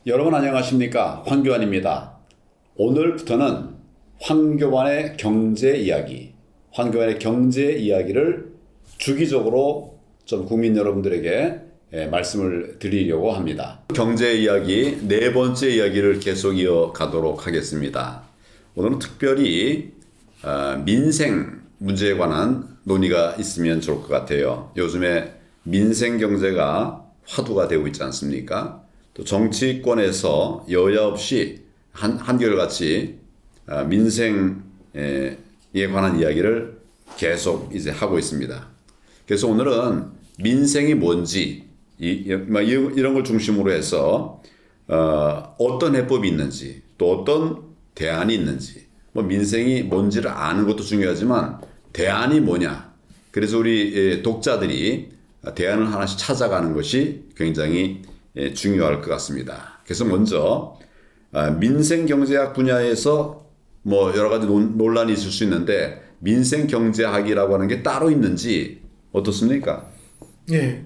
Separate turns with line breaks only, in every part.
여러분 안녕하십니까? 황교안입니다. 오늘부터는 황교안의 경제 이야기를 주기적으로 좀 국민 여러분들에게 말씀을 드리려고 합니다. 경제 이야기 네 번째 이야기를 계속 이어가도록 하겠습니다. 오늘은 특별히 민생 문제에 관한 논의가 있으면 좋을 것 같아요. 요즘에 민생 경제가 화두가 되고 있지 않습니까? 또 정치권에서 여야 없이 한결같이 민생에 관한 이야기를 계속 이제 하고 있습니다. 그래서 오늘은 민생이 뭔지 이런 걸 중심으로 해서 어떤 해법이 있는지 또 어떤 대안이 있는지 민생이 뭔지를 아는 것도 중요하지만 대안이 뭐냐. 그래서 우리 독자들이 대안을 하나씩 찾아가는 것이 굉장히 중요할 것 같습니다. 그래서 먼저 민생경제학 분야에서 여러 가지 논란이 있을 수 있는데 민생경제학이라고 하는 게 따로 있는지 어떻습니까?
예,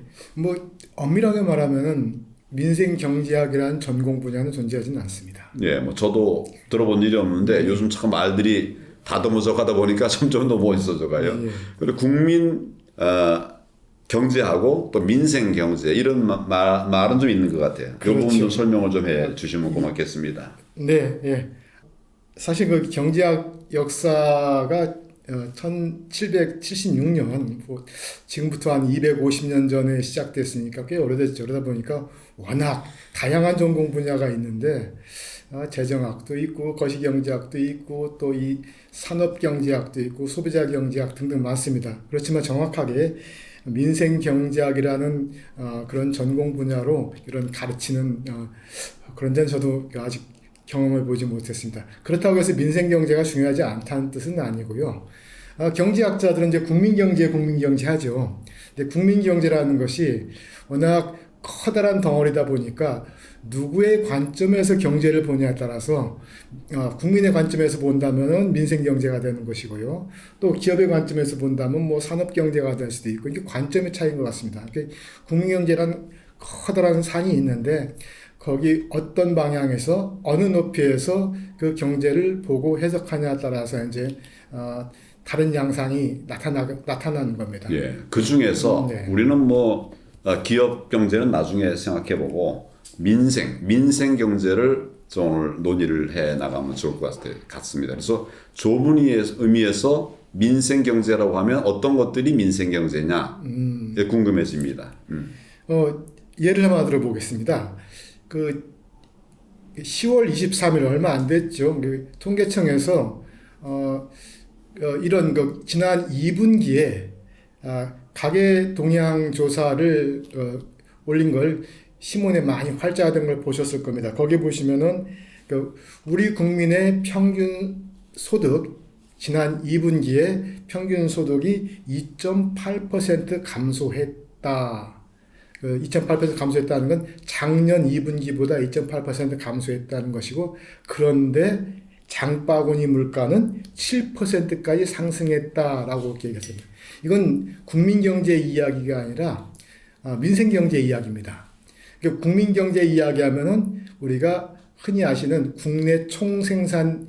엄밀하게 말하면은 민생경제학이라는 전공 분야는 존재하지는 않습니다.
예, 저도 들어본 일이 없는데 요즘 참 말들이 다듬어져 가다 보니까 점점 더 멋있어져 가요.
예.
그리고 국민 경제하고 또 민생 경제 이런 말은 좀 있는 것 같아요. 그 부분 좀 설명을 좀 해주시면 고맙겠습니다.
네, 예. 사실 그 경제학 역사가 1776년, 지금부터 한 250년 전에 시작됐으니까 꽤 오래됐죠. 그러다 보니까 워낙 다양한 전공 분야가 있는데, 재정학도 있고, 거시경제학도 있고, 또 이 산업경제학도 있고, 소비자경제학 등등 많습니다. 그렇지만 정확하게 민생경제학이라는 그런 전공 분야로 이런 가르치는 그런 데는 저도 아직 경험해 보지 못했습니다. 그렇다고 해서 민생경제가 중요하지 않다는 뜻은 아니고요. 경제학자들은 이제 국민경제 하죠. 근데 국민경제라는 것이 워낙 커다란 덩어리다 보니까 누구의 관점에서 경제를 보냐에 따라서 국민의 관점에서 본다면은 민생경제가 되는 것이고요. 또 기업의 관점에서 본다면 산업경제가 될 수도 있고 이게 관점의 차이인 것 같습니다. 국민경제란 커다란 산이 있는데 거기 어떤 방향에서 어느 높이에서 그 경제를 보고 해석하냐에 따라서 이제 다른 양상이 나타나는 겁니다.
예, 그 중에서
네.
우리는 기업 경제는 나중에 생각해보고 민생 경제를 좀 오늘 논의를 해 나가면 좋을 것 같습니다. 그래서 좁은 의미에서 민생 경제라고 하면 어떤 것들이 민생 경제냐 궁금해집니다.
예를 하나 들어보겠습니다. 그 10월 23일 얼마 안 됐죠. 통계청에서 이런 지난 2분기에 가계 동향 조사를 올린 걸 신문에 많이 활자된 걸 보셨을 겁니다. 거기 보시면은 우리 국민의 평균 소득 지난 2분기에 평균 소득이 2.8% 감소했다. 2.8% 감소했다는 건 작년 2분기보다 2.8% 감소했다는 것이고, 그런데 장바구니 물가는 7%까지 상승했다라고 얘기했습니다. 이건 국민경제 이야기가 아니라 민생경제 이야기입니다. 국민경제 이야기하면은 우리가 흔히 아시는 국내 총생산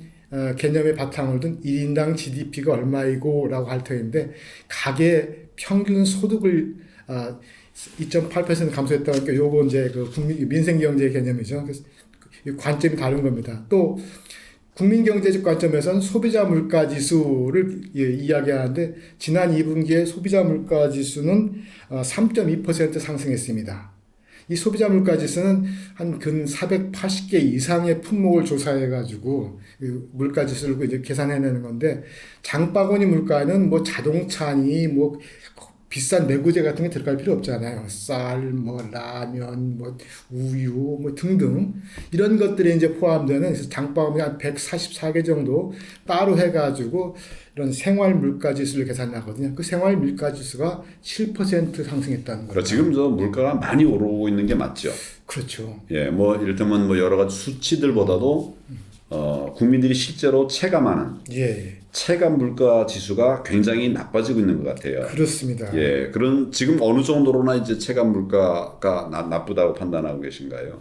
개념의 바탕을 둔 1인당 GDP가 얼마이고 라고 할 터인데, 가계 평균 소득을 2.8% 감소했다고 하니까 요거 이제 민생경제 개념이죠. 그래서 관점이 다른 겁니다. 또 국민경제적 관점에서는 소비자 물가지수를 이야기하는데 지난 2분기에 소비자 물가지수는 3.2% 상승했습니다. 이 소비자 물가지수는 한 근 480개 이상의 품목을 조사해가지고 물가지수를 이제 계산해내는 건데, 장바구니 물가는 자동차니 비싼 내구재 같은 게 들어갈 필요 없잖아요. 쌀, 라면, 우유, 등등. 이런 것들이 이제 포함되는 장바구니 한 144개 정도 따로 해가지고 이런 생활 물가 지수를 계산하거든요. 그 생활 물가 지수가 7% 상승했다는 거죠.
지금 물가가 많이 오르고 있는 게 맞죠?
그렇죠.
예, 이를테면 여러 가지 수치들보다도 국민들이 실제로 체감하는 체감 물가 지수가 굉장히 나빠지고 있는 것 같아요.
그렇습니다.
예, 지금 어느 정도로나 이제 체감 물가가 나쁘다고 판단하고 계신가요?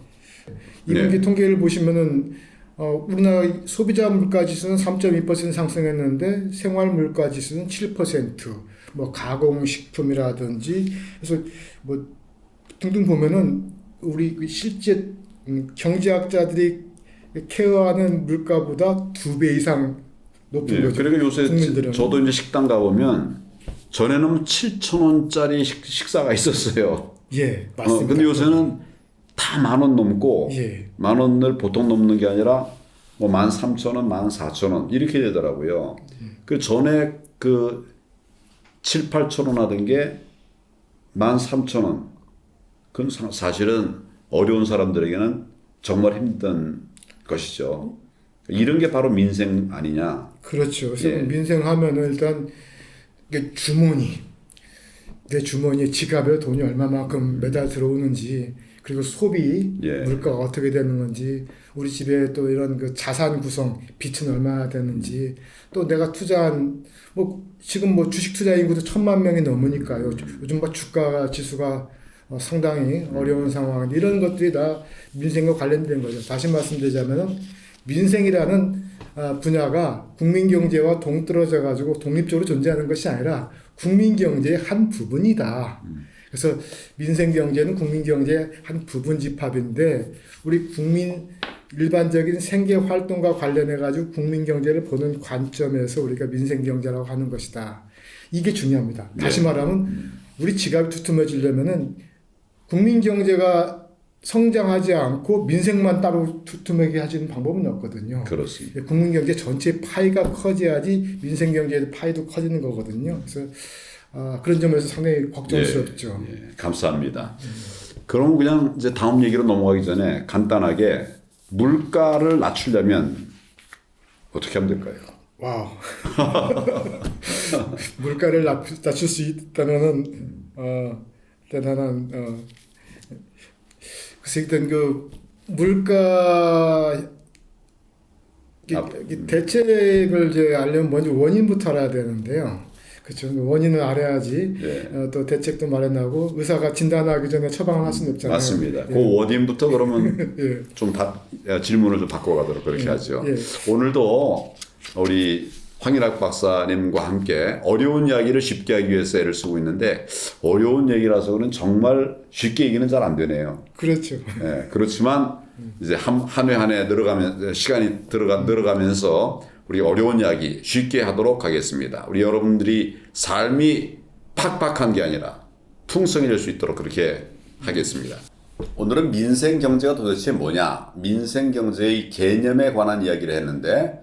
이분기 통계를 보시면은 우리나라 소비자 물가 지수는 3.2% 상승했는데 생활 물가 지수는 7%, 뭐 가공식품이라든지 그래서 뭐 등등 보면은 우리 실제 경제학자들이 케어하는 물가보다 2배 이상 높은 거죠.
그러니까 요새
국민들은.
저도 이제 식당 가보면 전에는 7,000원짜리 식사가 있었어요.
예, 맞습니다.
근데 요새는 다 10,000원 넘고
예.
10,000원을 보통 넘는 게 아니라 뭐 13,000원, 14,000원 이렇게 되더라고요. 그 전에 그 7, 8,000원 하던 게 13,000원. 그건 사실은 어려운 사람들에게는 정말 힘든 것이죠. 이런 게 바로 민생 아니냐.
그렇죠. 그래서
예.
민생하면은 일단 이게 내 주머니에 지갑에 돈이 얼마만큼 매달 들어오는지, 그리고 소비
예.
물가가 어떻게 되는 건지, 우리 집에 또 이런 그 자산 구성 빚은 얼마나 되는지, 또 내가 투자한 뭐 지금 뭐 주식 투자 인구도 1,000만 명이 넘으니까요. 요즘 뭐 주가 지수가 상당히 어려운 상황인데 이런 것들이 다 민생과 관련된 거죠. 다시 말씀드리자면은 민생이라는 분야가 국민 경제와 동떨어져 가지고 독립적으로 존재하는 것이 아니라 국민 경제의 한 부분이다. 그래서 민생 경제는 국민 경제의 한 부분 집합인데 우리 국민 일반적인 생계 활동과 관련해 가지고 국민 경제를 보는 관점에서 우리가 민생 경제라고 하는 것이다. 이게 중요합니다. 다시 말하면 우리 지갑이 두툼해지려면은 국민 경제가 성장하지 않고 민생만 따로 두툼하게 하시는 방법은 없거든요.
그렇습니다.
국민 경제 전체 파이가 커져야지 민생 경제의 파이도 커지는 거거든요. 그래서 그런 점에서 상당히 걱정스럽죠.
예, 감사합니다. 그럼 그냥 이제 다음 얘기로 넘어가기 전에 간단하게 물가를 낮추려면 어떻게 하면 될까요?
와우. 물가를 낮출 수 있다면은 대단한 그래서 일단 그 물가 대책을 이제 알려면 먼저 원인부터 알아야 되는데요. 그렇죠. 원인을 알아야지
네.
또 대책도 마련하고 의사가 진단하기 전에 처방을 할 수는 없잖아요.
맞습니다.
예.
그 원인부터 그러면
예.
좀 질문을 좀 바꿔가도록 그렇게 하죠.
예.
오늘도 우리 황일학 박사님과 함께 어려운 이야기를 쉽게 하기 위해서 애를 쓰고 있는데 어려운 얘기라서는 정말 쉽게 얘기는 잘 안 되네요.
그렇죠.
예, 그렇지만 이제 한 회 한 회 늘어가면 시간이 늘어가면서 우리 어려운 이야기 쉽게 하도록 하겠습니다. 우리 여러분들이 삶이 팍팍한 게 아니라 풍성해질 수 있도록 그렇게 하겠습니다. 오늘은 민생 경제가 도대체 뭐냐? 민생 경제의 개념에 관한 이야기를 했는데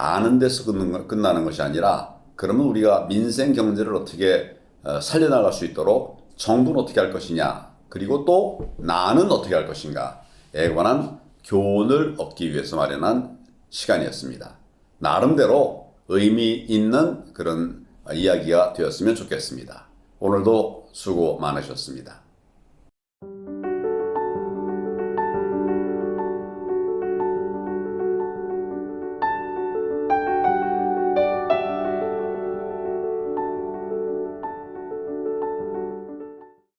아는 데서 끝나는 것이 아니라 그러면 우리가 민생 경제를 어떻게 살려나갈 수 있도록 정부는 어떻게 할 것이냐, 그리고 또 나는 어떻게 할 것인가에 관한 교훈을 얻기 위해서 마련한 시간이었습니다. 나름대로 의미 있는 그런 이야기가 되었으면 좋겠습니다. 오늘도 수고 많으셨습니다.